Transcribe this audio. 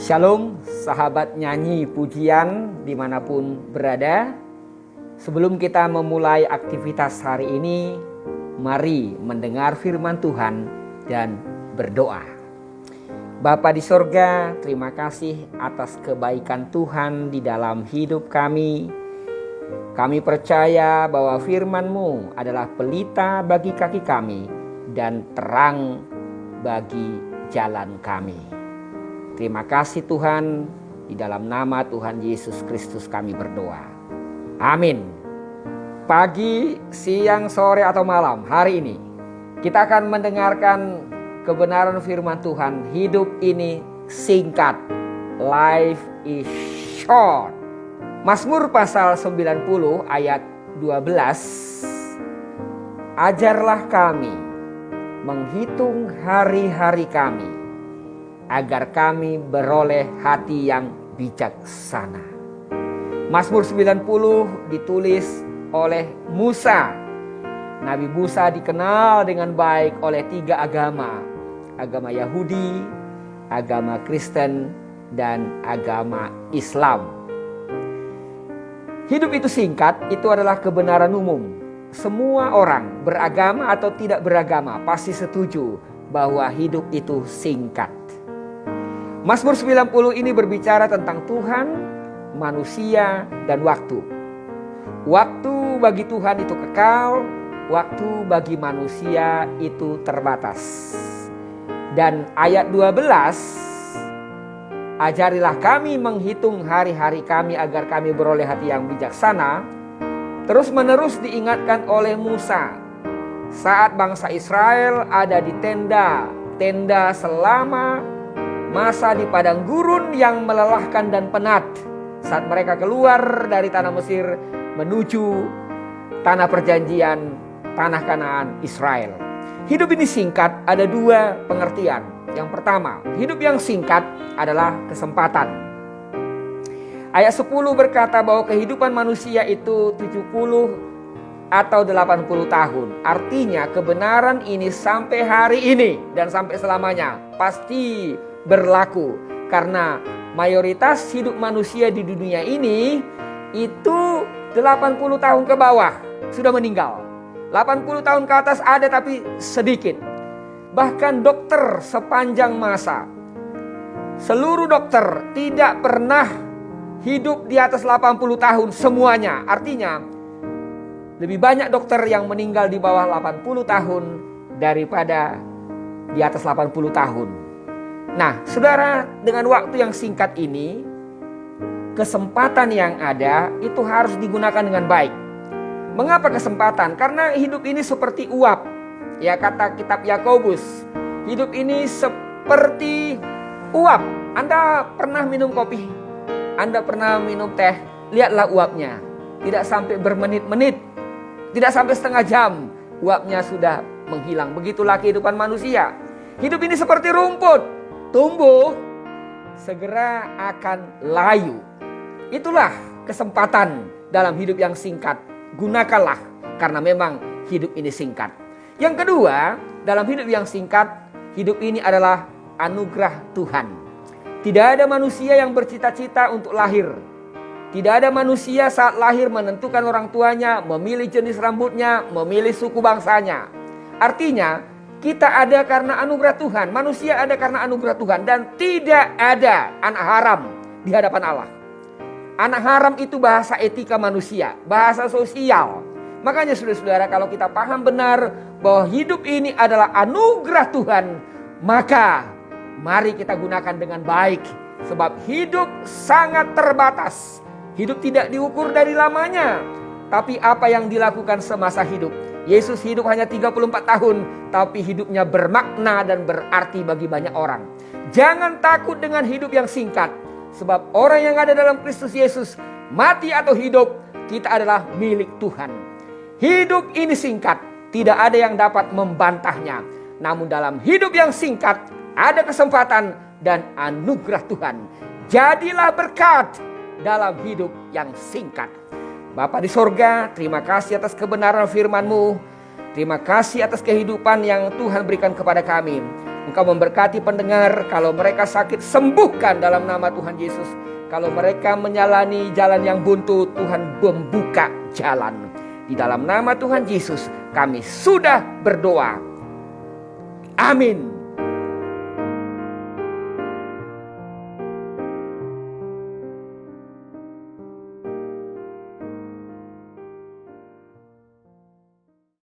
Shalom sahabat nyanyi pujian dimanapun berada. Sebelum kita memulai aktivitas hari ini, mari mendengar firman Tuhan dan berdoa. Bapa di sorga, terima kasih atas kebaikan Tuhan di dalam hidup kami. Kami percaya bahwa firman-Mu adalah pelita bagi kaki kami dan terang bagi jalan kami. Terima kasih Tuhan, di dalam nama Tuhan Yesus Kristus kami berdoa. Amin. Pagi, siang, sore atau malam hari ini kita akan mendengarkan kebenaran firman Tuhan. Hidup ini singkat. Life is short. Mazmur pasal 90 ayat 12. Ajarlah kami menghitung hari-hari kami, agar kami beroleh hati yang bijaksana. Mazmur 90 ditulis oleh Musa. Nabi Musa dikenal dengan baik oleh 3 agama. Agama Yahudi, agama Kristen, dan agama Islam. Hidup itu singkat, itu adalah kebenaran umum. Semua orang beragama atau tidak beragama pasti setuju bahwa hidup itu singkat. Mazmur 90 ini berbicara tentang Tuhan, manusia, dan waktu. Waktu bagi Tuhan itu kekal, waktu bagi manusia itu terbatas. Dan ayat 12, ajarilah kami menghitung hari-hari kami agar kami beroleh hati yang bijaksana. Terus menerus diingatkan oleh Musa saat bangsa Israel ada di tenda selama masa di padang gurun yang melelahkan dan penat saat mereka keluar dari tanah Mesir menuju tanah perjanjian, tanah Kanaan Israel. Hidup ini singkat, ada 2 pengertian. Yang pertama, hidup yang singkat adalah kesempatan. Ayat 10 berkata bahwa kehidupan manusia itu 70 atau 80 tahun. Artinya kebenaran ini sampai hari ini dan sampai selamanya pasti berlaku, karena mayoritas hidup manusia di dunia ini itu 80 tahun ke bawah sudah meninggal. 80 tahun ke atas ada tapi sedikit. Bahkan dokter sepanjang masa, seluruh dokter tidak pernah hidup di atas 80 tahun semuanya. Artinya lebih banyak dokter yang meninggal di bawah 80 tahun daripada di atas 80 tahun. Nah, saudara, dengan waktu yang singkat ini, kesempatan yang ada itu harus digunakan dengan baik. Mengapa kesempatan? Karena hidup ini seperti uap. Ya, kata kitab Yakobus, hidup ini seperti uap. Anda pernah minum kopi? Anda pernah minum teh? Lihatlah uapnya. Tidak sampai bermenit-menit, tidak sampai setengah jam, uapnya sudah menghilang. Begitulah kehidupan manusia. Hidup ini seperti rumput. Tumbuh, segera akan layu. Itulah kesempatan dalam hidup yang singkat. Gunakanlah, karena memang hidup ini singkat. Yang kedua, dalam hidup yang singkat, hidup ini adalah anugerah Tuhan. Tidak ada manusia yang bercita-cita untuk lahir. Tidak ada manusia saat lahir menentukan orang tuanya, memilih jenis rambutnya, memilih suku bangsanya. Artinya, kita ada karena anugerah Tuhan. Manusia ada karena anugerah Tuhan. Dan tidak ada anak haram di hadapan Allah. Anak haram itu bahasa etika manusia, bahasa sosial. Makanya saudara-saudara, kalau kita paham benar bahwa hidup ini adalah anugerah Tuhan, maka mari kita gunakan dengan baik. Sebab hidup sangat terbatas. Hidup tidak diukur dari lamanya, tapi apa yang dilakukan semasa hidup. Yesus hidup hanya 34 tahun, tapi hidupnya bermakna dan berarti bagi banyak orang. Jangan takut dengan hidup yang singkat, sebab orang yang ada dalam Kristus Yesus, mati atau hidup, kita adalah milik Tuhan. Hidup ini singkat, tidak ada yang dapat membantahnya. Namun dalam hidup yang singkat, ada kesempatan dan anugerah Tuhan. Jadilah berkat dalam hidup yang singkat. Bapa di sorga, terima kasih atas kebenaran firman-Mu. Terima kasih atas kehidupan yang Tuhan berikan kepada kami. Engkau memberkati pendengar, kalau mereka sakit sembuhkan dalam nama Tuhan Yesus. Kalau mereka menyalani jalan yang buntu, Tuhan membuka jalan. Di dalam nama Tuhan Yesus kami sudah berdoa. Amin.